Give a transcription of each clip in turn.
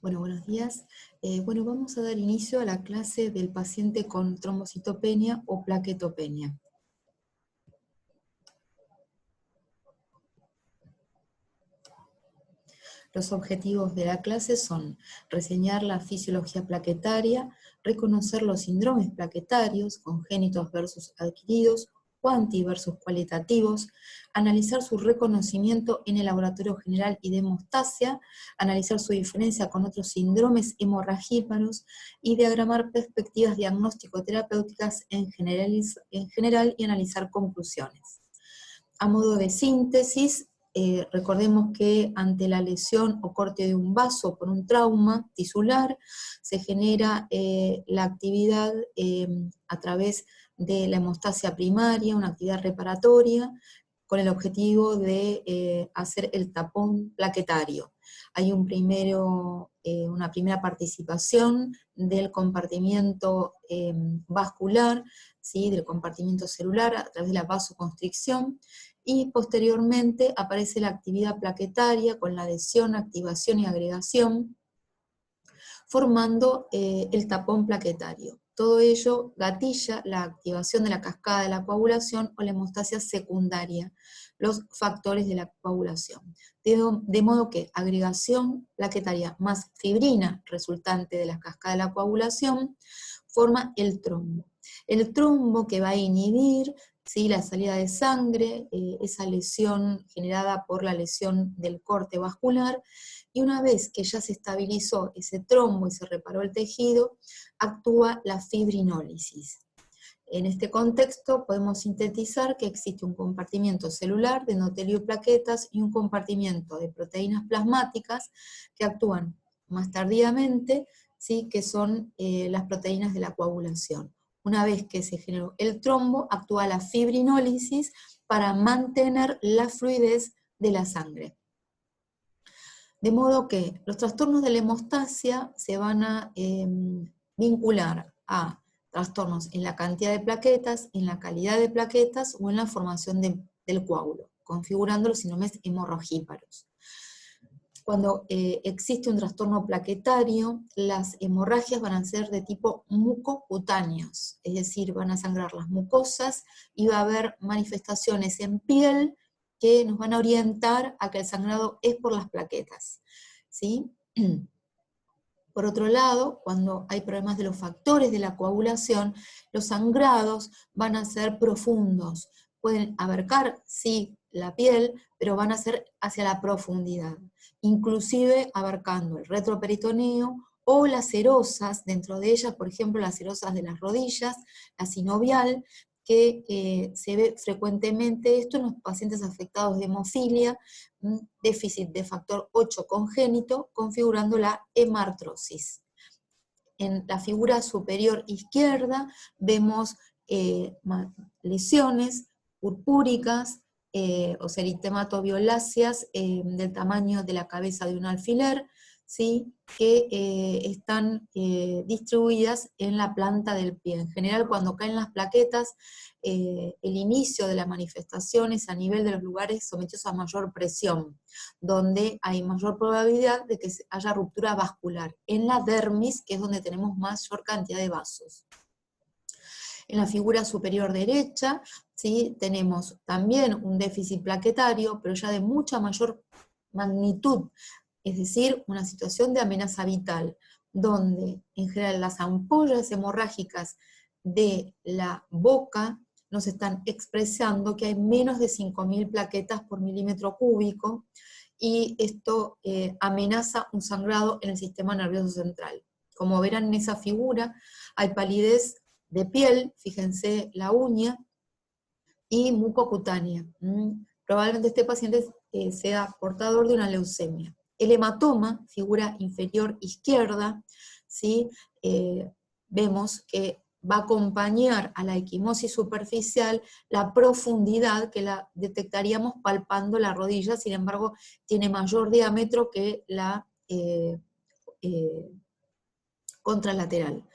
Bueno, buenos días. Bueno, vamos a dar inicio a la clase del paciente con trombocitopenia o plaquetopenia. Los objetivos de la clase son reseñar la fisiología plaquetaria, reconocer los síndromes plaquetarios, congénitos versus adquiridos, cuanti versus cualitativos, analizar su reconocimiento en el laboratorio general y de hemostasia, analizar su diferencia con otros síndromes hemorragíparos y diagramar perspectivas diagnóstico-terapéuticas en general y analizar conclusiones. A modo de síntesis, recordemos que ante la lesión o corte de un vaso por un trauma tisular, se genera la actividad a través de la hemostasia primaria, una actividad reparatoria, con el objetivo de hacer el tapón plaquetario. Hay una primera participación del compartimiento vascular, ¿sí? Del compartimiento celular a través de la vasoconstricción, y posteriormente aparece la actividad plaquetaria con la adhesión, activación y agregación, formando el tapón plaquetario. Todo ello gatilla la activación de la cascada de la coagulación o la hemostasia secundaria, los factores de la coagulación. De modo que agregación plaquetaria más fibrina resultante de la cascada de la coagulación forma el trombo. El trombo que va a inhibir, ¿sí?, la salida de sangre, esa lesión generada por la lesión del corte vascular, y una vez que ya se estabilizó ese trombo y se reparó el tejido, actúa la fibrinólisis. En este contexto podemos sintetizar que existe un compartimiento celular de endotelio y plaquetas y un compartimiento de proteínas plasmáticas que actúan más tardíamente, ¿sí?, que son las proteínas de la coagulación. Una vez que se generó el trombo, actúa la fibrinólisis para mantener la fluidez de la sangre. De modo que los trastornos de la hemostasia se van a vincular a trastornos en la cantidad de plaquetas, en la calidad de plaquetas o en la formación del coágulo, configurando los síndromes hemorragíparos. Cuando existe un trastorno plaquetario, las hemorragias van a ser de tipo mucocutáneos, es decir, van a sangrar las mucosas y va a haber manifestaciones en piel que nos van a orientar a que el sangrado es por las plaquetas, ¿sí? Por otro lado, cuando hay problemas de los factores de la coagulación, los sangrados van a ser profundos, pueden abarcar, sí, la piel, pero van a ser hacia la profundidad, inclusive abarcando el retroperitoneo o las serosas, dentro de ellas, por ejemplo, las serosas de las rodillas, la sinovial, que se ve frecuentemente esto en los pacientes afectados de hemofilia, déficit de factor 8 congénito, configurando la hemartrosis. En la figura superior izquierda vemos lesiones purpúricas o seritematoviolaceas del tamaño de la cabeza de un alfiler, ¿sí?, que están distribuidas en la planta del pie. En general, cuando caen las plaquetas, el inicio de la manifestación es a nivel de los lugares sometidos a mayor presión, donde hay mayor probabilidad de que haya ruptura vascular, en la dermis, que es donde tenemos mayor cantidad de vasos. En la figura superior derecha, ¿sí?, tenemos también un déficit plaquetario, pero ya de mucha mayor magnitud, es decir, una situación de amenaza vital, donde en general las ampollas hemorrágicas de la boca nos están expresando que hay menos de 5.000 plaquetas por milímetro cúbico, y esto amenaza un sangrado en el sistema nervioso central. Como verán en esa figura, hay palidez de piel, fíjense la uña, y mucocutánea. Probablemente este paciente sea portador de una leucemia. El hematoma, figura inferior izquierda, ¿sí?, vemos que va a acompañar a la equimosis superficial la profundidad que la detectaríamos palpando la rodilla, sin embargo tiene mayor diámetro que la contralateral.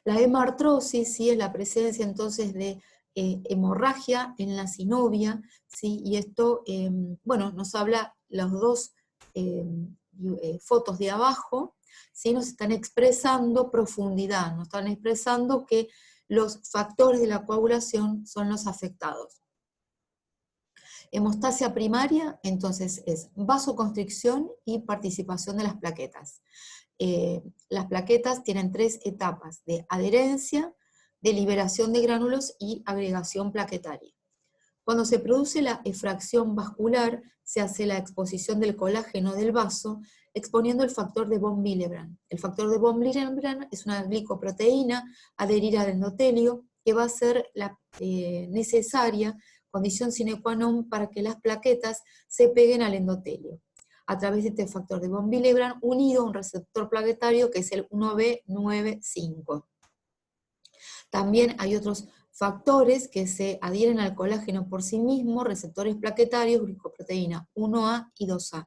La hemartrosis, ¿sí?, es la presencia entonces de hemorragia en la sinovia, ¿sí?, y esto, bueno, nos habla las dos fotos de abajo, ¿sí? Nos están expresando profundidad, nos están expresando que los factores de la coagulación son los afectados. Hemostasia primaria, entonces, es vasoconstricción y participación de las plaquetas. Las plaquetas tienen 3 etapas: de adherencia, de liberación de gránulos y agregación plaquetaria. Cuando se produce la efracción vascular, se hace la exposición del colágeno del vaso, exponiendo el factor de von Willebrand. El factor de von Willebrand es una glicoproteína adherida al endotelio que va a ser la necesaria condición sine qua non para que las plaquetas se peguen al endotelio, a través de este factor de von Willebrand unido a un receptor plaquetario que es el 1B95. También hay otros factores que se adhieren al colágeno por sí mismo, receptores plaquetarios, glicoproteína 1A y 2A.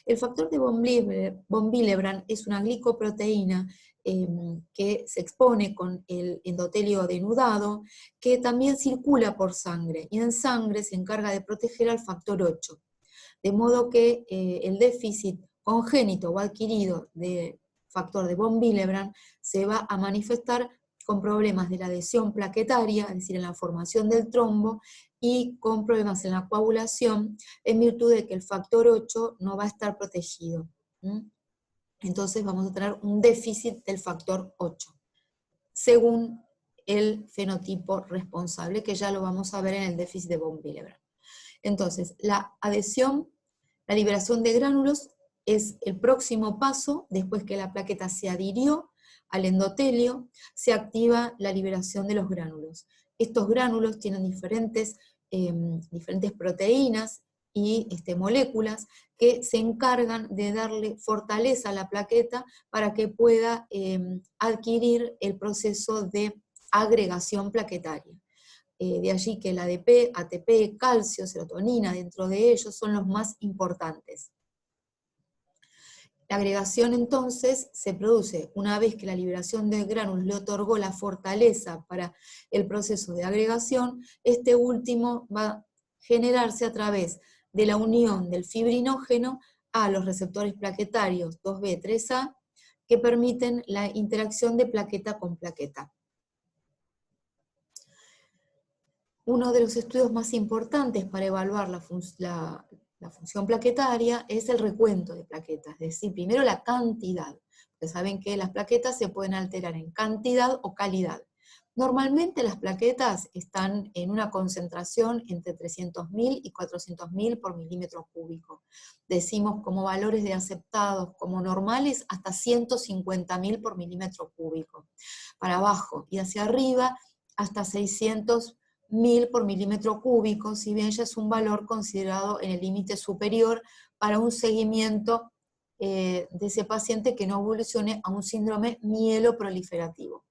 El factor de von Willebrand es una glicoproteína que se expone con el endotelio denudado, que también circula por sangre, y en sangre se encarga de proteger al factor 8. De modo que el déficit congénito o adquirido de factor de von Willebrand se va a manifestar con problemas de la adhesión plaquetaria, es decir, en la formación del trombo, y con problemas en la coagulación, en virtud de que el factor 8 no va a estar protegido. Entonces vamos a tener un déficit del factor 8, según el fenotipo responsable, que ya lo vamos a ver en el déficit de von Willebrand. Entonces, la adhesión, la liberación de gránulos, es el próximo paso. Después que la plaqueta se adhirió al endotelio, se activa la liberación de los gránulos. Estos gránulos tienen diferentes proteínas y moléculas que se encargan de darle fortaleza a la plaqueta para que pueda adquirir el proceso de agregación plaquetaria. De allí que el ADP, ATP, calcio, serotonina, dentro de ellos son los más importantes. La agregación entonces se produce una vez que la liberación de gránulos le otorgó la fortaleza para el proceso de agregación. Este último va a generarse a través de la unión del fibrinógeno a los receptores plaquetarios 2B, 3A, que permiten la interacción de plaqueta con plaqueta. Uno de los estudios más importantes para evaluar la función plaquetaria es el recuento de plaquetas, es decir, primero la cantidad, porque saben que las plaquetas se pueden alterar en cantidad o calidad. Normalmente las plaquetas están en una concentración entre 300.000 y 400.000 por milímetro cúbico. Decimos como valores de aceptados como normales hasta 150.000 por milímetro cúbico. Para abajo y hacia arriba hasta 600.000 por milímetro cúbico, si bien ya es un valor considerado en el límite superior para un seguimiento de ese paciente que no evolucione a un síndrome mieloproliferativo.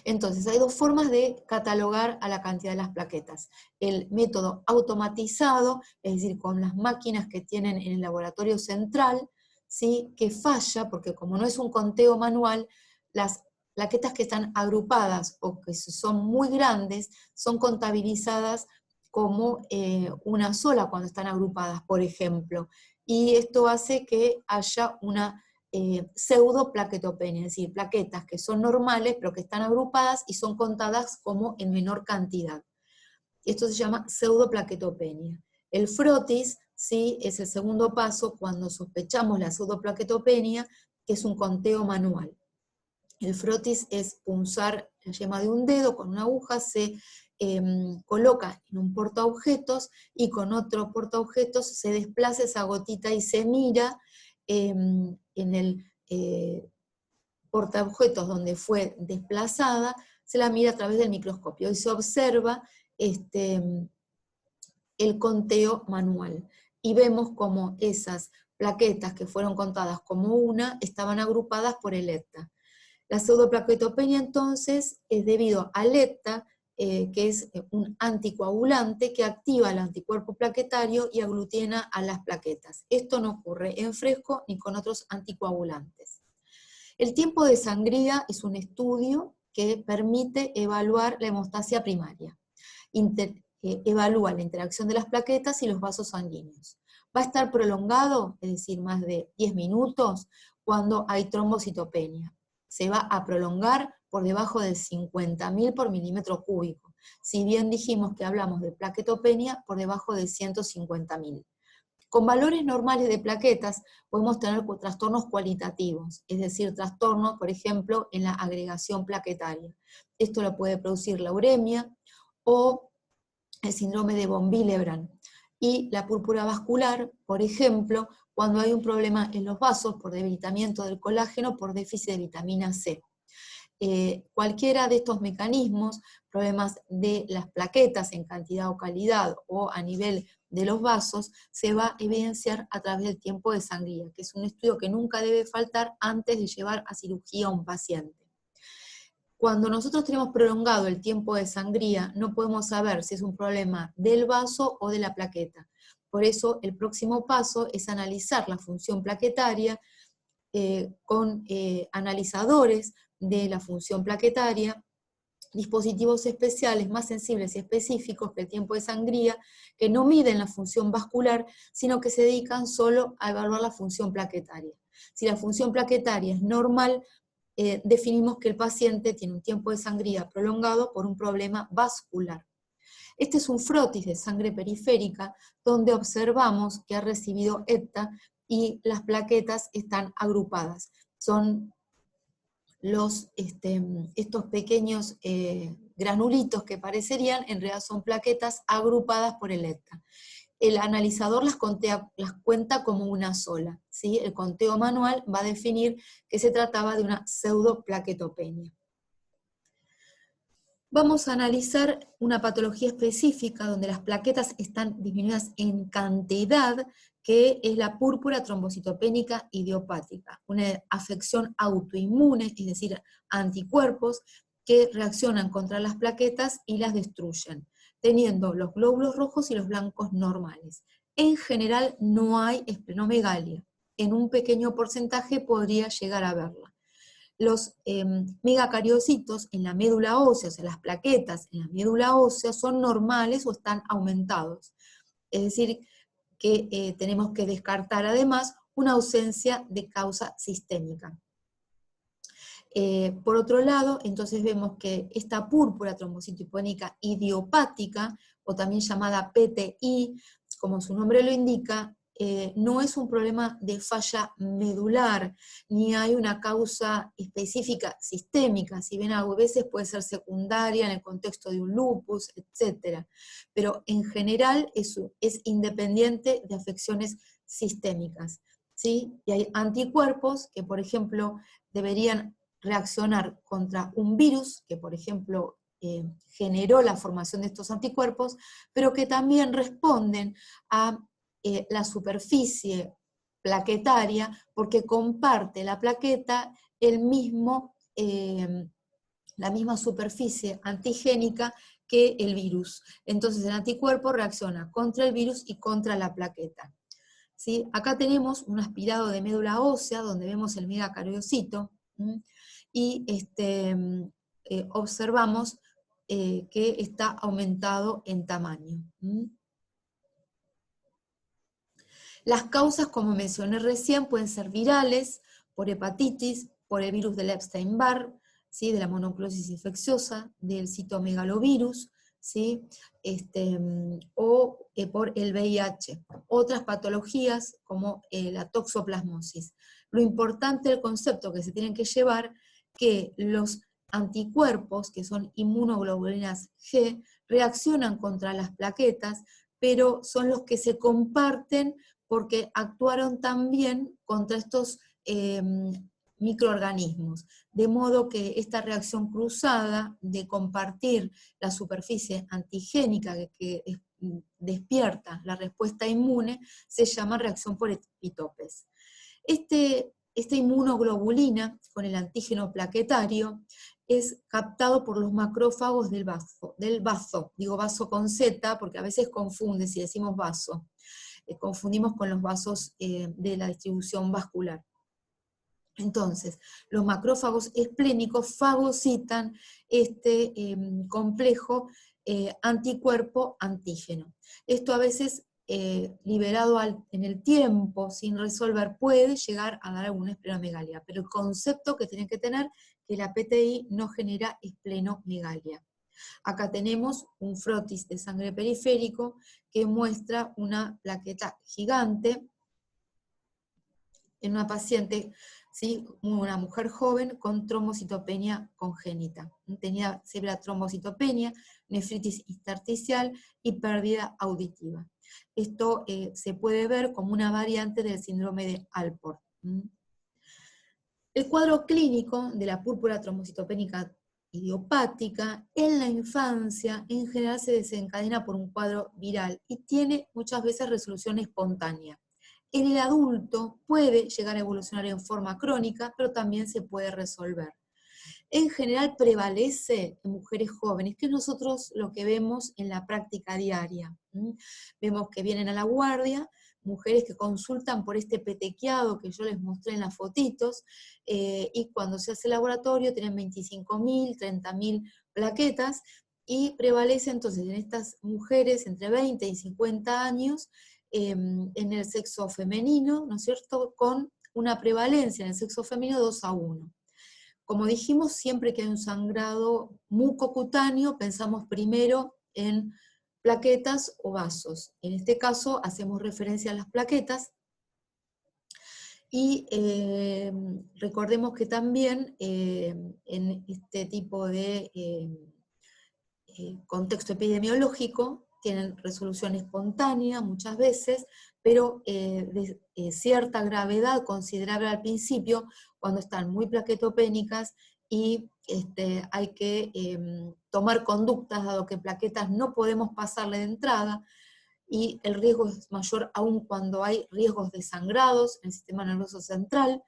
Entonces, hay 2 formas de catalogar a la cantidad de las plaquetas. El método automatizado, es decir, con las máquinas que tienen en el laboratorio central, ¿sí?, que falla, porque como no es un conteo manual, las plaquetas que están agrupadas o que son muy grandes son contabilizadas como una sola cuando están agrupadas, por ejemplo. Y esto hace que haya una pseudoplaquetopenia, es decir, plaquetas que son normales pero que están agrupadas y son contadas como en menor cantidad. Esto se llama pseudoplaquetopenia. El frotis, ¿sí?, es el segundo paso cuando sospechamos la pseudoplaquetopenia, que es un conteo manual. El frotis es punzar la yema de un dedo con una aguja, se coloca en un portaobjetos y con otro portaobjetos se desplaza esa gotita y se mira en el portaobjetos donde fue desplazada, se la mira a través del microscopio y se observa el conteo manual. Y vemos como esas plaquetas que fueron contadas como una estaban agrupadas por el ETA. La pseudoplaquetopenia entonces es debido al ETA, que es un anticoagulante que activa el anticuerpo plaquetario y aglutina a las plaquetas. Esto no ocurre en fresco ni con otros anticoagulantes. El tiempo de sangría es un estudio que permite evaluar la hemostasia primaria. Evalúa la interacción de las plaquetas y los vasos sanguíneos. ¿Va a estar prolongado, es decir, más de 10 minutos? cuando hay trombocitopenia. Se va a prolongar por debajo de 50.000 por milímetro cúbico. Si bien dijimos que hablamos de plaquetopenia, por debajo de 150.000. Con valores normales de plaquetas podemos tener trastornos cualitativos, es decir, trastornos, por ejemplo, en la agregación plaquetaria. Esto lo puede producir la uremia o el síndrome de von Willebrand. Y la púrpura vascular, por ejemplo, cuando hay un problema en los vasos por debilitamiento del colágeno por déficit de vitamina C. Cualquiera de estos mecanismos, problemas de las plaquetas en cantidad o calidad o a nivel de los vasos, se va a evidenciar a través del tiempo de sangría, que es un estudio que nunca debe faltar antes de llevar a cirugía a un paciente. Cuando nosotros tenemos prolongado el tiempo de sangría, no podemos saber si es un problema del vaso o de la plaqueta. Por eso el próximo paso es analizar la función plaquetaria con analizadores de la función plaquetaria, dispositivos especiales más sensibles y específicos que el tiempo de sangría, que no miden la función vascular, sino que se dedican solo a evaluar la función plaquetaria. Si la función plaquetaria es normal, definimos que el paciente tiene un tiempo de sangría prolongado por un problema vascular. Este es un frotis de sangre periférica donde observamos que ha recibido ETA y las plaquetas están agrupadas. Son estos pequeños granulitos que parecerían, en realidad son plaquetas agrupadas por el ETA. El analizador las cuenta como una sola, ¿sí? El conteo manual va a definir que se trataba de una pseudoplaquetopenia. Vamos a analizar una patología específica donde las plaquetas están disminuidas en cantidad, que es la púrpura trombocitopénica idiopática, una afección autoinmune, es decir, anticuerpos que reaccionan contra las plaquetas y las destruyen, teniendo los glóbulos rojos y los blancos normales. En general no hay esplenomegalia, en un pequeño porcentaje podría llegar a verla. Los megacariocitos en la médula ósea, o sea, las plaquetas en la médula ósea son normales o están aumentados. Es decir, que tenemos que descartar además una ausencia de causa sistémica. Por otro lado, entonces vemos que esta púrpura trombocitopénica idiopática, o también llamada PTI, como su nombre lo indica, no es un problema de falla medular, ni hay una causa específica sistémica, si bien a veces puede ser secundaria en el contexto de un lupus, etc. Pero en general es independiente de afecciones sistémicas, ¿sí? Y hay anticuerpos que, por ejemplo, deberían reaccionar contra un virus, que por ejemplo generó la formación de estos anticuerpos, pero que también responden a la superficie plaquetaria, porque comparte la plaqueta la misma superficie antigénica que el virus. Entonces el anticuerpo reacciona contra el virus y contra la plaqueta. ¿Sí? Acá tenemos un aspirado de médula ósea, donde vemos el megacariocito, y observamos que está aumentado en tamaño. Las causas, como mencioné recién, pueden ser virales, por hepatitis, por el virus del Epstein-Barr, ¿sí? De la mononucleosis infecciosa, del citomegalovirus, ¿sí? O por el VIH. Otras patologías como la toxoplasmosis. Lo importante del concepto que se tienen que llevar, que los anticuerpos, que son inmunoglobulinas G, reaccionan contra las plaquetas, pero son los que se comparten porque actuaron también contra estos microorganismos, de modo que esta reacción cruzada de compartir la superficie antigénica que despierta la respuesta inmune se llama reacción por epitopes. Esta inmunoglobulina con el antígeno plaquetario es captado por los macrófagos del bazo, digo bazo con Z porque a veces confunde si decimos bazo. Confundimos con los vasos de la distribución vascular. Entonces, los macrófagos esplénicos fagocitan este complejo anticuerpo-antígeno. Esto a veces liberado en el tiempo, sin resolver, puede llegar a dar alguna esplenomegalia. Pero el concepto que tienen que tener que la PTI no genera esplenomegalia. Acá tenemos un frotis de sangre periférico que muestra una plaqueta gigante en una paciente, ¿sí? Una mujer joven con trombocitopenia congénita. Tenía severa trombocitopenia, nefritis intersticial y pérdida auditiva. Esto se puede ver como una variante del síndrome de Alport. El cuadro clínico de la púrpura trombocitopénica idiopática en la infancia en general se desencadena por un cuadro viral y tiene muchas veces resolución espontánea. En el adulto puede llegar a evolucionar en forma crónica, pero también se puede resolver. En general prevalece en mujeres jóvenes, que es nosotros lo que vemos en la práctica diaria. Vemos que vienen a la guardia, mujeres que consultan por este petequiado que yo les mostré en las fotitos, y cuando se hace el laboratorio tienen 25.000, 30.000 plaquetas, y prevalece entonces en estas mujeres entre 20 y 50 años, en el sexo femenino, ¿no es cierto?, con una prevalencia en el sexo femenino 2:1. Como dijimos, siempre que hay un sangrado mucocutáneo, pensamos primero en plaquetas o vasos. En este caso hacemos referencia a las plaquetas, y recordemos que también en este tipo de contexto epidemiológico tienen resolución espontánea muchas veces, pero de cierta gravedad considerable al principio, cuando están muy plaquetopénicas, y hay que tomar conductas, dado que plaquetas no podemos pasarle de entrada, y el riesgo es mayor aún cuando hay riesgos de sangrados en el sistema nervioso central,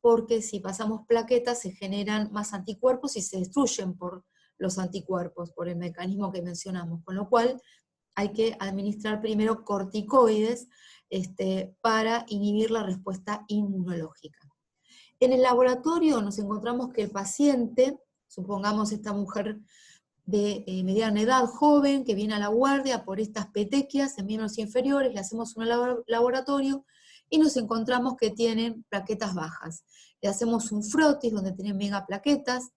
porque si pasamos plaquetas se generan más anticuerpos y se destruyen por los anticuerpos, por el mecanismo que mencionamos, con lo cual hay que administrar primero corticoides para inhibir la respuesta inmunológica. En el laboratorio nos encontramos que el paciente, supongamos esta mujer de mediana edad, joven, que viene a la guardia por estas petequias en miembros inferiores, le hacemos un laboratorio y nos encontramos que tienen plaquetas bajas. Le hacemos un frotis donde tienen megaplaquetas,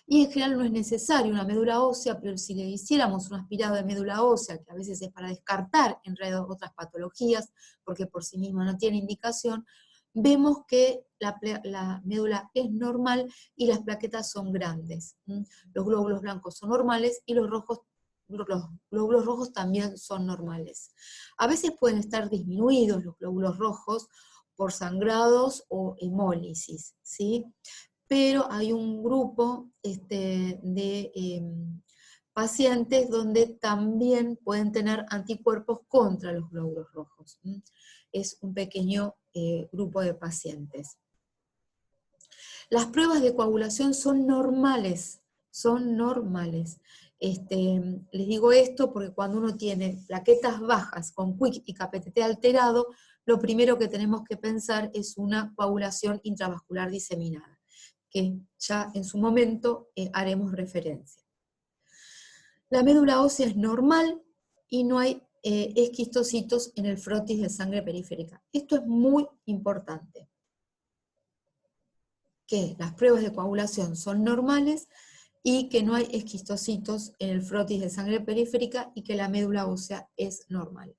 y en general no es necesario una médula ósea, pero si le hiciéramos un aspirado de médula ósea, que a veces es para descartar en realidad otras patologías, porque por sí misma no tiene indicación, vemos que la médula es normal y las plaquetas son grandes. Los glóbulos blancos son normales y los glóbulos rojos también son normales. A veces pueden estar disminuidos los glóbulos rojos por sangrados o hemólisis, ¿sí? Pero hay un grupo de pacientes donde también pueden tener anticuerpos contra los glóbulos rojos. Es un pequeño grupo de pacientes. Las pruebas de coagulación son normales, son normales. Les digo esto porque cuando uno tiene plaquetas bajas con QUIC y KPTT alterado, lo primero que tenemos que pensar es una coagulación intravascular diseminada, que ya en su momento haremos referencia. La médula ósea es normal y no hay esquistocitos en el frotis de sangre periférica. Esto es muy importante, que las pruebas de coagulación son normales y que no hay esquistocitos en el frotis de sangre periférica y que la médula ósea es normal.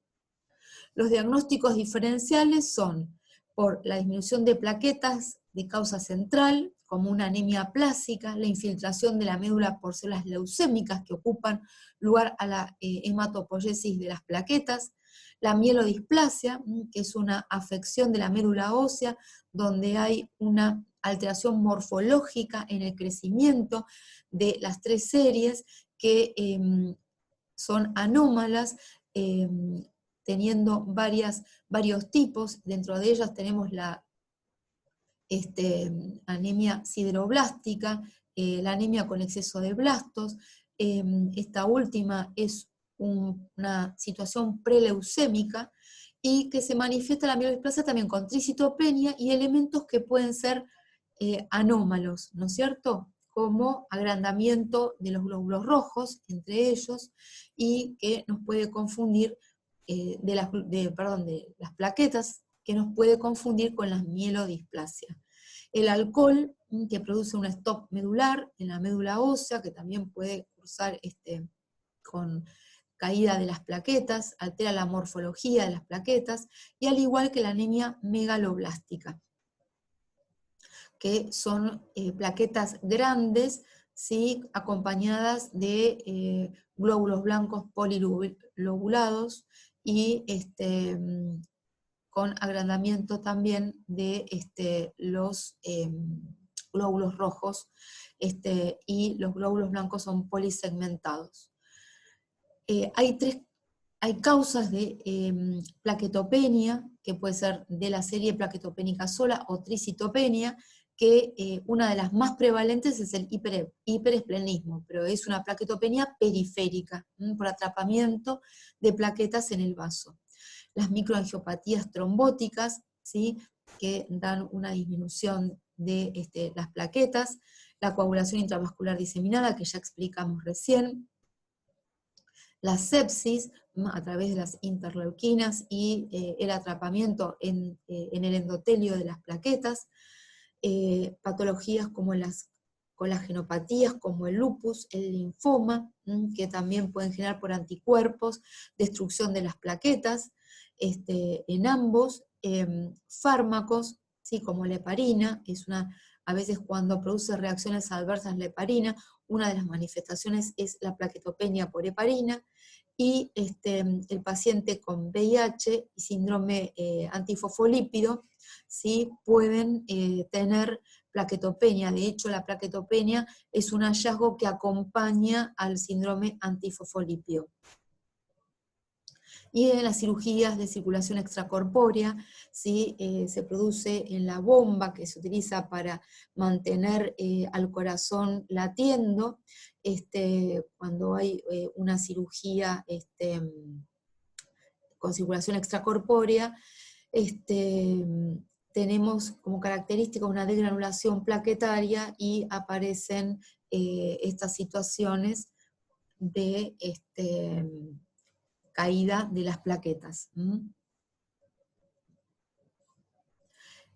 Los diagnósticos diferenciales son por la disminución de plaquetas de causa central, como una anemia plásica, la infiltración de la médula por células leucémicas que ocupan lugar a la hematopoiesis de las plaquetas, la mielodisplasia, que es una afección de la médula ósea, donde hay una alteración morfológica en el crecimiento de las 3 series que son anómalas, teniendo varios tipos. Dentro de ellas tenemos la anemia sideroblástica, la anemia con exceso de blastos. Esta última es una situación preleucémica y que se manifiesta la mielodisplasia también con tricitopenia y elementos que pueden ser anómalos, ¿no es cierto?, como agrandamiento de los glóbulos rojos, entre ellos, y que nos puede confundir de las plaquetas, que nos puede confundir con la mielodisplasia. El alcohol, que produce un stop medular en la médula ósea, que también puede cursar con caída de las plaquetas, altera la morfología de las plaquetas, y al igual que la anemia megaloblástica, que son plaquetas grandes, ¿sí?, acompañadas de glóbulos blancos polilobulados y con agrandamiento también de los glóbulos rojos, y los glóbulos blancos son polisegmentados. Hay causas de plaquetopenia, que puede ser de la serie plaquetopénica sola o tricitopenia, que una de las más prevalentes es el hiperesplenismo, pero es una plaquetopenia periférica, por atrapamiento de plaquetas en el vaso. Las microangiopatías trombóticas, ¿sí?, que dan una disminución de las plaquetas, la coagulación intravascular diseminada, que ya explicamos recién, la sepsis a través de las interleuquinas y el atrapamiento en el endotelio de las plaquetas, patologías como las colagenopatías, como el lupus, el linfoma, que también pueden generar por anticuerpos, destrucción de las plaquetas, en ambos, fármacos, ¿sí?, como la heparina, a veces cuando produce reacciones adversas la heparina, una de las manifestaciones es la plaquetopenia por heparina, y el paciente con VIH y síndrome antifosfolípido, ¿sí?, pueden tener plaquetopenia. De hecho, la plaquetopenia es un hallazgo que acompaña al síndrome antifosfolípido. Y en las cirugías de circulación extracorpórea, ¿sí?, se produce en la bomba que se utiliza para mantener al corazón latiendo, cuando hay una cirugía con circulación extracorpórea, tenemos como característica una degranulación plaquetaria y aparecen estas situaciones de caída de las plaquetas.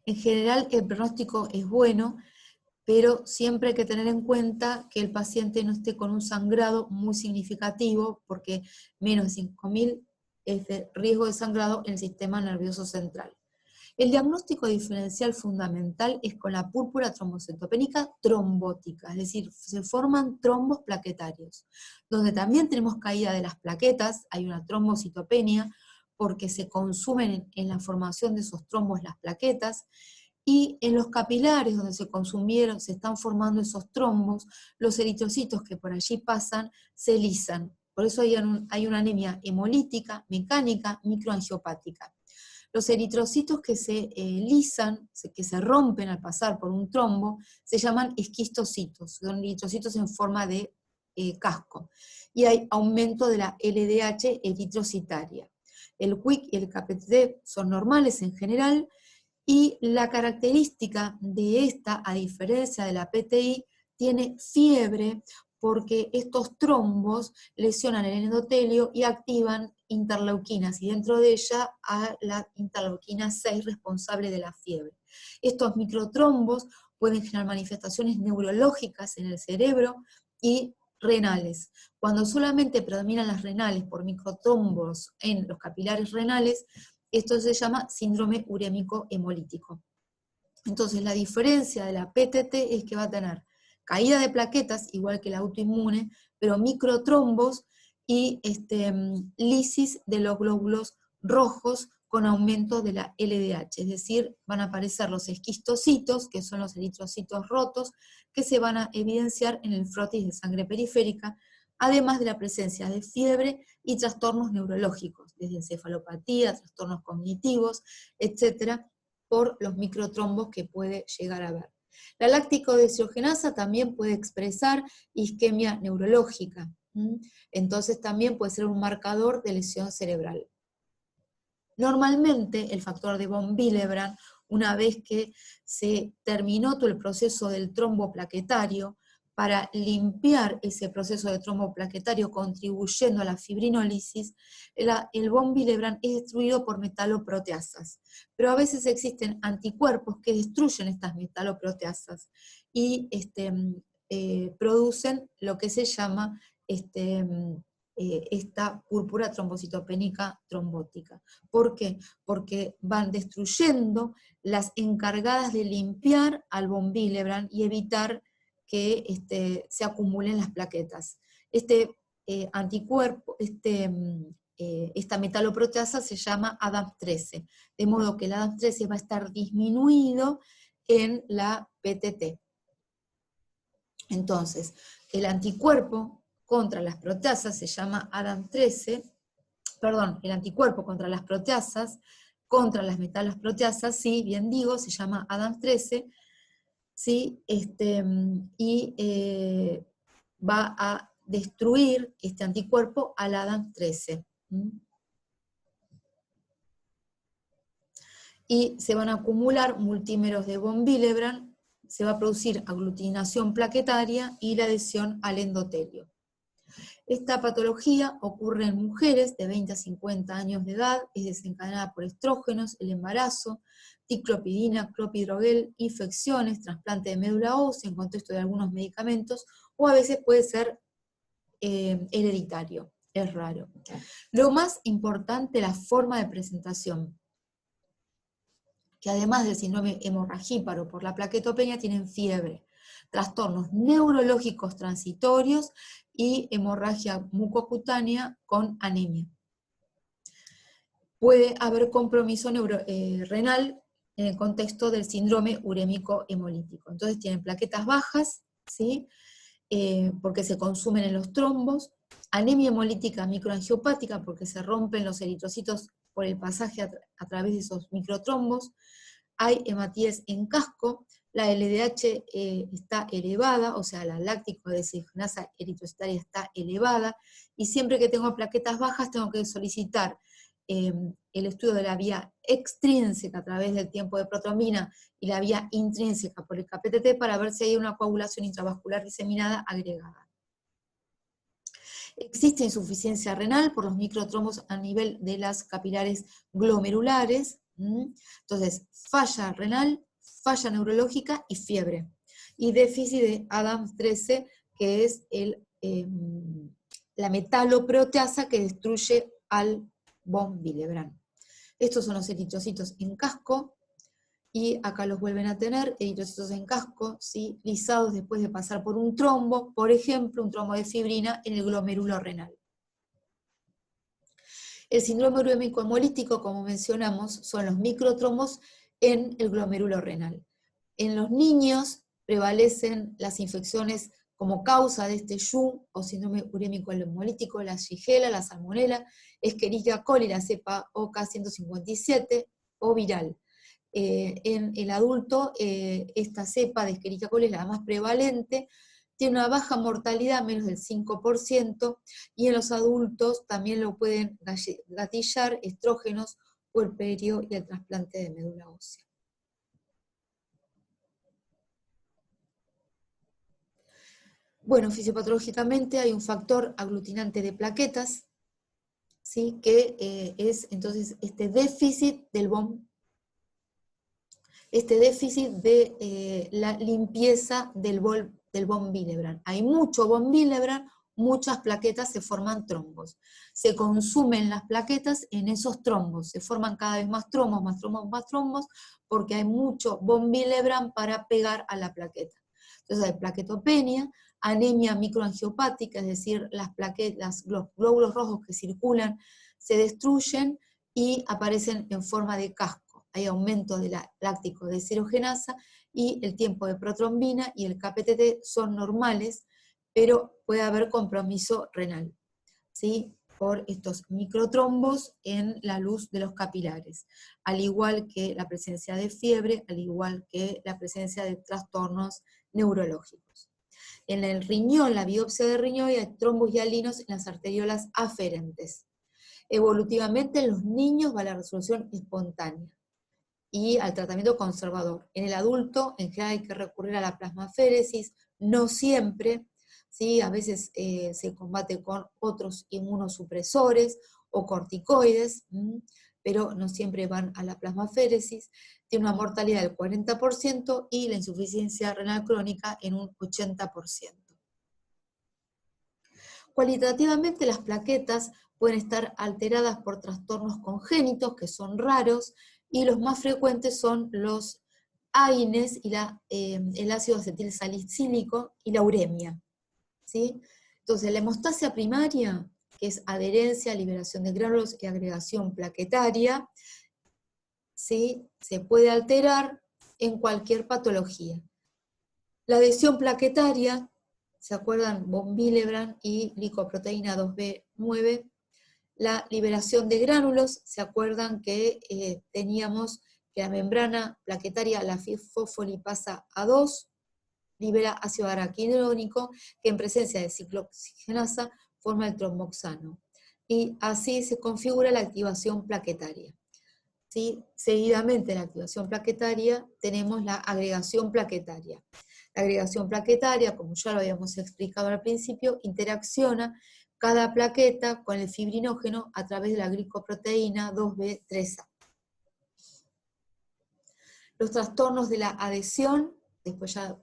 En general el pronóstico es bueno, pero siempre hay que tener en cuenta que el paciente no esté con un sangrado muy significativo, porque menos de 5.000 es de riesgo de sangrado en el sistema nervioso central. El diagnóstico diferencial fundamental es con la púrpura trombocitopénica trombótica, es decir, se forman trombos plaquetarios, donde también tenemos caída de las plaquetas, hay una trombocitopenia, porque se consumen en la formación de esos trombos las plaquetas, y en los capilares donde se consumieron, se están formando esos trombos, los eritrocitos que por allí pasan se lisan. Por eso hay una anemia hemolítica, mecánica, microangiopática. Los eritrocitos que se lisan, que se rompen al pasar por un trombo, se llaman esquistocitos, son eritrocitos en forma de casco. Y hay aumento de la LDH eritrocitaria. El QUIC y el KPT son normales en general, y la característica de esta, a diferencia de la PTI, tiene fiebre, porque estos trombos lesionan el endotelio y activan interleuquinas, y dentro de ella a la interleuquina 6 responsable de la fiebre. Estos microtrombos pueden generar manifestaciones neurológicas en el cerebro y renales. Cuando solamente predominan las renales por microtrombos en los capilares renales, esto se llama síndrome urémico hemolítico. Entonces la diferencia de la PTT es que va a tener caída de plaquetas, igual que la autoinmune, pero microtrombos y lisis de los glóbulos rojos con aumento de la LDH, es decir, van a aparecer los esquistocitos, que son los eritrocitos rotos, que se van a evidenciar en el frotis de sangre periférica, además de la presencia de fiebre y trastornos neurológicos, desde encefalopatía, trastornos cognitivos, etcétera, por los microtrombos que puede llegar a haber. La láctico-deshidrogenasa también puede expresar isquemia neurológica, entonces también puede ser un marcador de lesión cerebral. Normalmente el factor de von Willebrand, una vez que se terminó todo el proceso del trombo plaquetario, para limpiar ese proceso de tromboplaquetario contribuyendo a la fibrinólisis, el von Willebrand es destruido por metaloproteasas. Pero a veces existen anticuerpos que destruyen estas metaloproteasas y producen lo que se llama esta púrpura trombocitopénica trombótica. ¿Por qué? Porque van destruyendo las encargadas de limpiar al von Willebrand y evitar que se acumulen las plaquetas. Anticuerpo, esta metaloproteasa se llama ADAM13, de modo que el ADAM13 va a estar disminuido en la PTT. Entonces, el anticuerpo contra las proteasas se llama ADAM13, perdón, el anticuerpo contra las proteasas, contra las metaloproteasas, sí, bien digo, se llama ADAM13, ¿sí? Va a destruir este anticuerpo al ADAM13. Y se van a acumular multímeros de von Willebrand, se va a producir aglutinación plaquetaria y la adhesión al endotelio. Esta patología ocurre en mujeres de 20 a 50 años de edad, es desencadenada por estrógenos, el embarazo, ticlopidina, clopidogrel, infecciones, trasplante de médula ósea en contexto de algunos medicamentos, o a veces puede ser hereditario, es raro. Lo más importante, la forma de presentación, que además del síndrome hemorragíparo por la plaquetopenia tienen fiebre, trastornos neurológicos transitorios y hemorragia mucocutánea con anemia. Puede haber compromiso renal en el contexto del síndrome urémico hemolítico. Entonces tienen plaquetas bajas, ¿sí? Porque se consumen en los trombos, anemia hemolítica microangiopática porque se rompen los eritrocitos por el pasaje a través de esos microtrombos, hay hematíes en casco, la LDH está elevada, o sea, la láctico desoxigenasa eritrocitaria está elevada, y siempre que tengo plaquetas bajas tengo que solicitar el estudio de la vía extrínseca a través del tiempo de protrombina y la vía intrínseca por el KPTT para ver si hay una coagulación intravascular diseminada agregada. Existe insuficiencia renal por los microtrombos a nivel de las capilares glomerulares. Entonces, falla renal, falla neurológica y fiebre. Y déficit de ADAM13, que es la metaloproteasa que destruye al von Willebrand. Estos son los eritrocitos en casco, y acá los vuelven a tener, eritrocitos en casco, ¿sí? Lisados después de pasar por un trombo, por ejemplo, un trombo de fibrina en el glomérulo renal. El síndrome urémico hemolítico, como mencionamos, son los microtrombos en el glomérulo renal. En los niños prevalecen las infecciones como causa de este SHU, o síndrome urémico hemolítico, la Shigella, la Salmonella, Escherichia coli, la cepa OK157, o viral. En el adulto, esta cepa de Escherichia coli es la más prevalente, tiene una baja mortalidad, menos del 5%, y en los adultos también lo pueden gatillar estrógenos, puerperio y el trasplante de médula ósea. Bueno, fisiopatológicamente hay un factor aglutinante de plaquetas, ¿sí? Que es entonces este déficit del von de la limpieza del von Willebrand. Hay mucho von Willebrand, muchas plaquetas, se forman trombos. Se consumen las plaquetas en esos trombos, se forman cada vez más trombos, más trombos, más trombos, porque hay mucho von Willebrand para pegar a la plaqueta. Entonces hay plaquetopenia, anemia microangiopática, es decir, las plaquetas, los glóbulos rojos que circulan se destruyen y aparecen en forma de casco. Hay aumento de la láctico desoxigenasa y el tiempo de protrombina y el KPTT son normales, pero puede haber compromiso renal, ¿sí? Por estos microtrombos en la luz de los capilares, al igual que la presencia de fiebre, al igual que la presencia de trastornos neurológicos. En el riñón, la biopsia de riñón, hay trombos hialinos en las arteriolas aferentes. Evolutivamente en los niños va la resolución espontánea y al tratamiento conservador. En el adulto, en general hay que recurrir a la plasmaféresis, no siempre, ¿sí? A veces se combate con otros inmunosupresores o corticoides, pero no siempre van a la plasmaféresis. Tiene una mortalidad del 40% y la insuficiencia renal crónica en un 80%. Cualitativamente, las plaquetas pueden estar alteradas por trastornos congénitos, que son raros, y los más frecuentes son los AINES y el ácido acetilsalicílico y la uremia, ¿sí? Entonces, la hemostasia primaria, que es adherencia, liberación de gránulos y agregación plaquetaria, ¿sí? Se puede alterar en cualquier patología. La adhesión plaquetaria, ¿se acuerdan? Von Willebrand y glicoproteína 2B9. La liberación de gránulos, ¿se acuerdan que teníamos que la membrana plaquetaria, la fosfolipasa A2, libera ácido araquidónico, que en presencia de ciclooxigenasa forma el tromboxano. Y así se configura la activación plaquetaria. ¿Sí? Seguidamente de la activación plaquetaria tenemos la agregación plaquetaria. La agregación plaquetaria, como ya lo habíamos explicado al principio, interacciona cada plaqueta con el fibrinógeno a través de la glicoproteína 2B3A. Los trastornos de la adhesión, después ya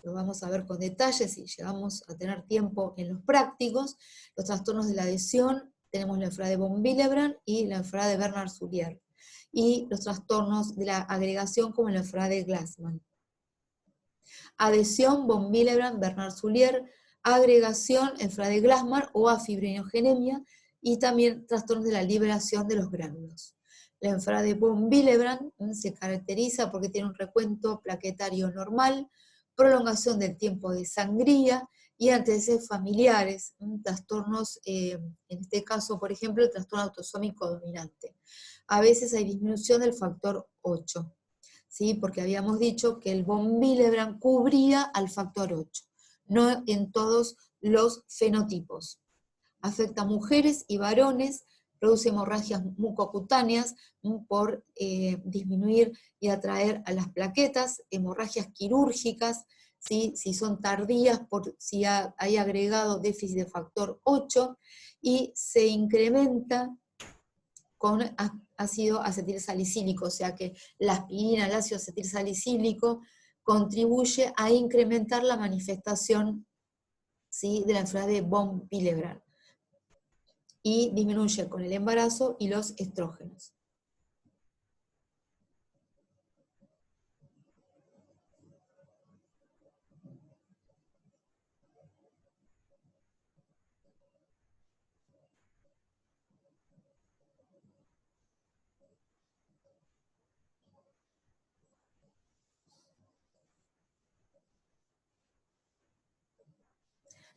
lo vamos a ver con detalle si llegamos a tener tiempo en los prácticos. Los trastornos de la adhesión, tenemos la enfermedad de von Willebrand y la enfermedad de Bernard-Soulier. Y los trastornos de la agregación como la enfermedad de Glassman. Adhesión, von Willebrand, Bernard-Soulier, agregación, enfermedad de Glassman o afibrinogenemia, y también trastornos de la liberación de los gránulos. La enfermedad de von Willebrand se caracteriza porque tiene un recuento plaquetario normal, prolongación del tiempo de sangría y antecedentes familiares, trastornos, en este caso, por ejemplo, el trastorno autosómico dominante. A veces hay disminución del factor 8, ¿sí? Porque habíamos dicho que el von Willebrand cubría al factor 8, no en todos los fenotipos. Afecta a mujeres y varones, produce hemorragias mucocutáneas por disminuir y atraer a las plaquetas, hemorragias quirúrgicas, ¿sí? Si son tardías, si hay agregado déficit de factor 8, y se incrementa con ácido acetilsalicílico, o sea que la aspirina, el ácido acetilsalicílico, contribuye a incrementar la manifestación, ¿sí?, de la enfermedad de von Willebrand, y disminuye con el embarazo y los estrógenos.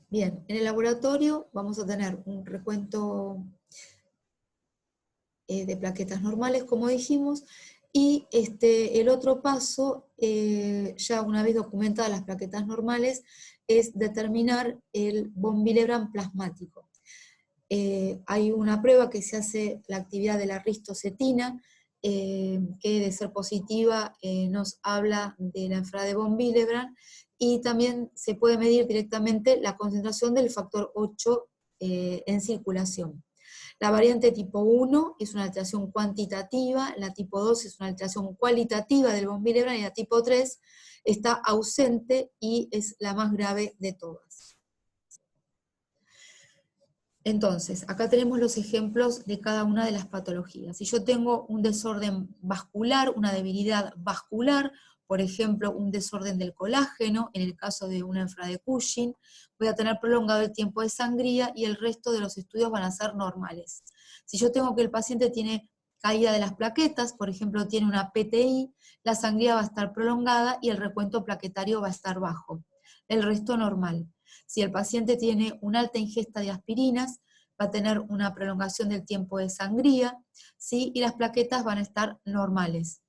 Bien, en el laboratorio vamos a tener un recuento de plaquetas normales, como dijimos, y el otro paso, ya una vez documentadas las plaquetas normales, es determinar el von Willebrand plasmático. Hay una prueba que se hace, la actividad de la ristocetina, que de ser positiva nos habla de la enfermedad de von Willebrand, y también se puede medir directamente la concentración del factor 8 en circulación. La variante tipo 1 es una alteración cuantitativa, la tipo 2 es una alteración cualitativa del von Willebrand, y la tipo 3 está ausente y es la más grave de todas. Entonces, acá tenemos los ejemplos de cada una de las patologías. Si yo tengo un desorden vascular, una debilidad vascular, por ejemplo, un desorden del colágeno, en el caso de una enfermedad de Cushing, voy a tener prolongado el tiempo de sangría y el resto de los estudios van a ser normales. Si yo tengo que el paciente tiene caída de las plaquetas, por ejemplo, tiene una PTI, la sangría va a estar prolongada y el recuento plaquetario va a estar bajo. El resto normal. Si el paciente tiene una alta ingesta de aspirinas, va a tener una prolongación del tiempo de sangría, ¿sí? Y las plaquetas van a estar normales,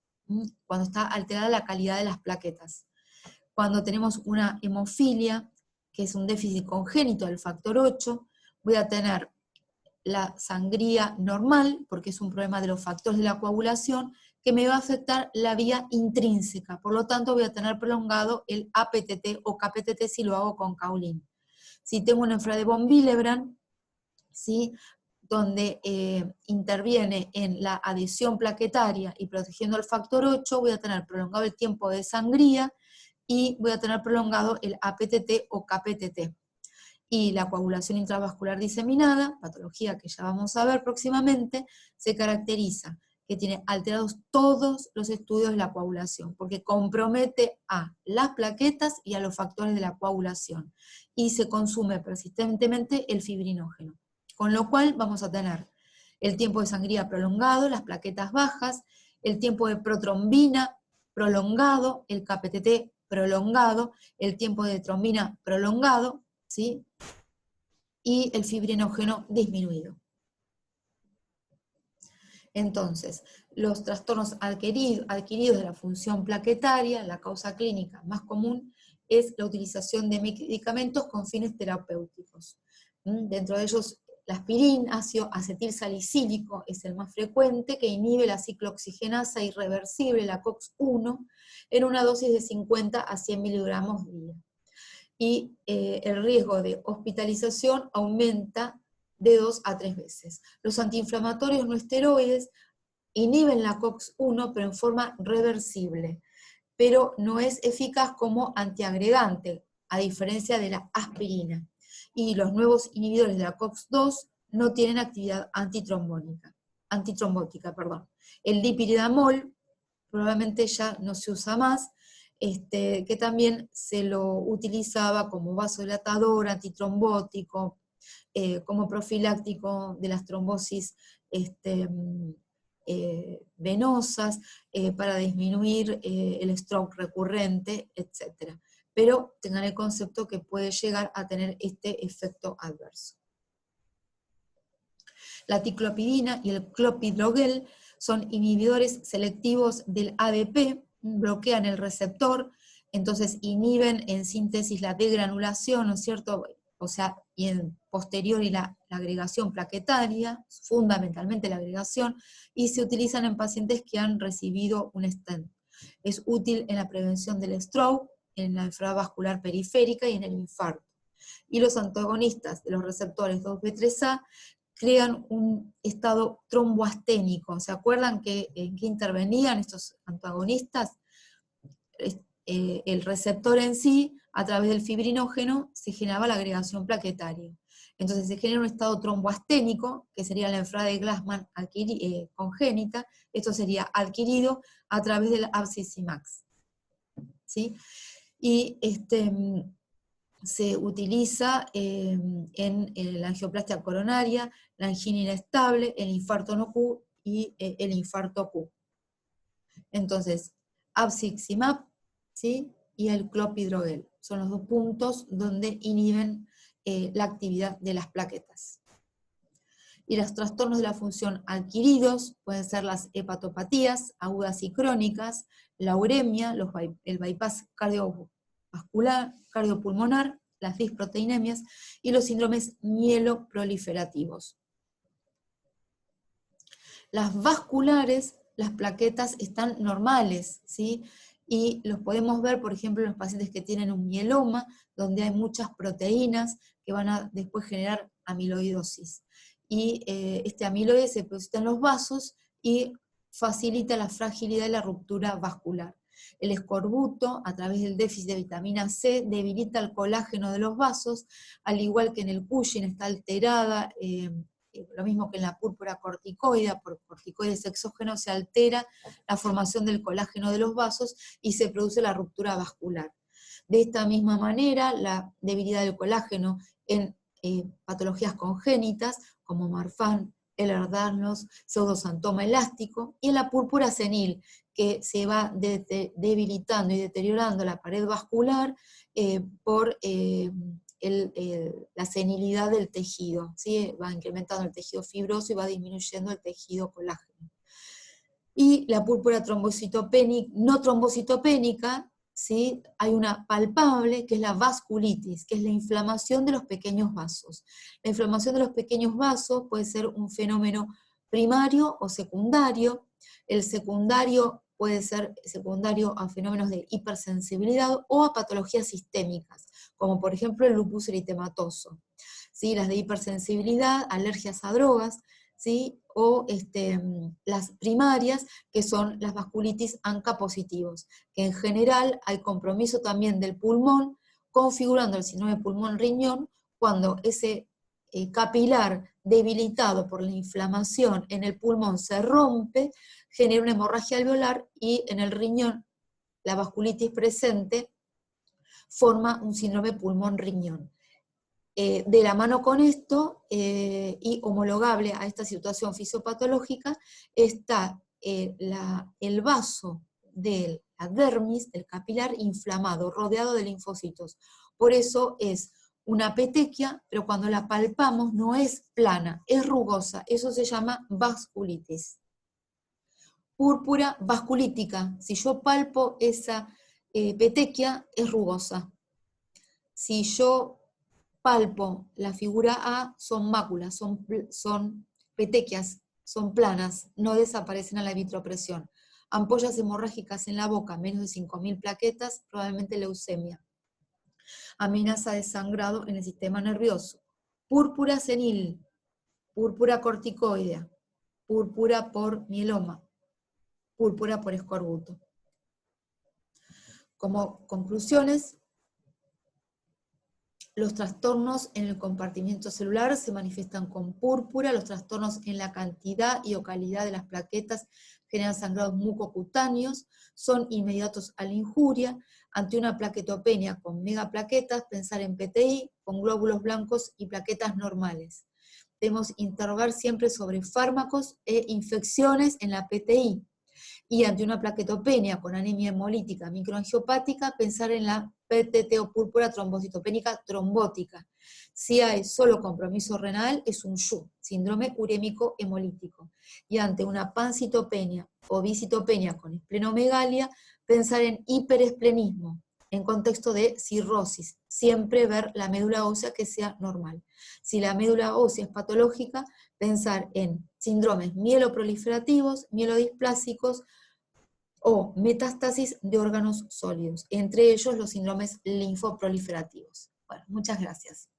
cuando está alterada la calidad de las plaquetas. Cuando tenemos una hemofilia, que es un déficit congénito del factor 8, voy a tener la sangría normal, porque es un problema de los factores de la coagulación, que me va a afectar la vía intrínseca, por lo tanto voy a tener prolongado el APTT o KPTT si lo hago con Kaolin. Si tengo una enfermedad de von Willebrand, ¿sí?, donde interviene en la adhesión plaquetaria y protegiendo el factor 8, voy a tener prolongado el tiempo de sangría y voy a tener prolongado el APTT o KPTT. Y la coagulación intravascular diseminada, patología que ya vamos a ver próximamente, se caracteriza que tiene alterados todos los estudios de la coagulación, porque compromete a las plaquetas y a los factores de la coagulación, y se consume persistentemente el fibrinógeno. Con lo cual vamos a tener el tiempo de sangría prolongado, las plaquetas bajas, el tiempo de protrombina prolongado, el KPTT prolongado, el tiempo de trombina prolongado, ¿sí?, y el fibrinógeno disminuido. Entonces, los trastornos adquiridos de la función plaquetaria, la causa clínica más común es la utilización de medicamentos con fines terapéuticos. Dentro de ellos, la aspirina, ácido acetilsalicílico es el más frecuente, que inhibe la ciclooxigenasa irreversible, la COX-1, en una dosis de 50 a 100 miligramos día. Y el riesgo de hospitalización aumenta de 2 a 3 veces. Los antiinflamatorios no esteroides inhiben la COX-1, pero en forma reversible, pero no es eficaz como antiagregante, a diferencia de la aspirina. Y los nuevos inhibidores de la COX-2 no tienen actividad antitrombótica. El dipiridamol probablemente ya no se usa más, que también se lo utilizaba como vasodilatador, antitrombótico, como profiláctico de las trombosis venosas, para disminuir el stroke recurrente, etc. Pero tengan el concepto que puede llegar a tener este efecto adverso. La ticlopidina y el clopidogrel son inhibidores selectivos del ADP, bloquean el receptor, entonces inhiben en síntesis la degranulación, ¿no es cierto?, o sea, y en posterior y la agregación plaquetaria, fundamentalmente la agregación, y se utilizan en pacientes que han recibido un stent. Es útil en la prevención del stroke, en la enfermedad vascular periférica y en el infarto. Y los antagonistas de los receptores 2B3A crean un estado tromboasténico. ¿Se acuerdan en qué intervenían estos antagonistas? El receptor en sí, a través del fibrinógeno, se generaba la agregación plaquetaria. Entonces se genera un estado tromboasténico, que sería la enfermedad de Glassman congénita. Esto sería adquirido a través del abscisimax, ¿sí? Y se utiliza en la angioplastia coronaria, la angina inestable, el infarto no Q y el infarto Q. Entonces, abciximab, ¿sí?, y el clopidogrel son los dos puntos donde inhiben la actividad de las plaquetas. Y los trastornos de la función adquiridos pueden ser las hepatopatías agudas y crónicas, la uremia, el bypass cardiovascular, cardiopulmonar, las disproteinemias y los síndromes mieloproliferativos. Las vasculares, las plaquetas están normales, ¿sí?, y los podemos ver, por ejemplo, en los pacientes que tienen un mieloma, donde hay muchas proteínas que van a después generar amiloidosis. Y este amiloide se deposita en los vasos y facilita la fragilidad y la ruptura vascular. El escorbuto, a través del déficit de vitamina C, debilita el colágeno de los vasos, al igual que en el Cushing está alterada, lo mismo que en la púrpura corticoidea, por corticoides exógenos se altera la formación del colágeno de los vasos y se produce la ruptura vascular. De esta misma manera, la debilidad del colágeno en patologías congénitas, como Marfan, Ehlers-Danlos, pseudosantoma elástico, y en la púrpura senil, que se va debilitando y deteriorando la pared vascular por la senilidad del tejido, ¿sí? Va incrementando el tejido fibroso y va disminuyendo el tejido colágeno. Y la púrpura no trombocitopénica, ¿sí?, hay una palpable, que es la vasculitis, que es la inflamación de los pequeños vasos. La inflamación de los pequeños vasos puede ser un fenómeno primario o secundario, El secundario puede ser secundario a fenómenos de hipersensibilidad o a patologías sistémicas, como por ejemplo el lupus eritematoso. ¿Sí? Las de hipersensibilidad, alergias a drogas, ¿sí? O las primarias, que son las vasculitis ANCA positivos, que en general hay compromiso también del pulmón, configurando el síndrome pulmón-riñón, cuando ese capilar debilitado por la inflamación en el pulmón se rompe, genera una hemorragia alveolar y en el riñón la vasculitis presente forma un síndrome pulmón-riñón. De la mano con esto, y homologable a esta situación fisiopatológica, está el vaso de la dermis, del capilar, inflamado, rodeado de linfocitos. Por eso es una petequia, pero cuando la palpamos no es plana, es rugosa. Eso se llama vasculitis. Púrpura vasculítica. Si yo palpo esa petequia, es rugosa. Si yo palpo la figura A, son máculas, son petequias, son planas, no desaparecen a la vitropresión. Ampollas hemorrágicas en la boca, menos de 5.000 plaquetas, probablemente leucemia. Amenaza de sangrado en el sistema nervioso. Púrpura senil, púrpura corticoidea, púrpura por mieloma, púrpura por escorbuto. Como conclusiones, los trastornos en el compartimiento celular se manifiestan con púrpura, los trastornos en la cantidad y o calidad de las plaquetas generan sangrados mucocutáneos, son inmediatos a la injuria. Ante una plaquetopenia con megaplaquetas, pensar en PTI con glóbulos blancos y plaquetas normales. Debemos interrogar siempre sobre fármacos e infecciones en la PTI. Y ante una plaquetopenia con anemia hemolítica microangiopática, pensar en la PTT o púrpura trombocitopénica trombótica. Si hay solo compromiso renal, es un SHU, síndrome urémico hemolítico. Y ante una pancitopenia o bicitopenia con esplenomegalia, pensar en hiperesplenismo, en contexto de cirrosis. Siempre ver la médula ósea que sea normal. Si la médula ósea es patológica, pensar en síndromes mieloproliferativos, mielodisplásicos o metástasis de órganos sólidos, entre ellos los síndromes linfoproliferativos. Bueno, muchas gracias.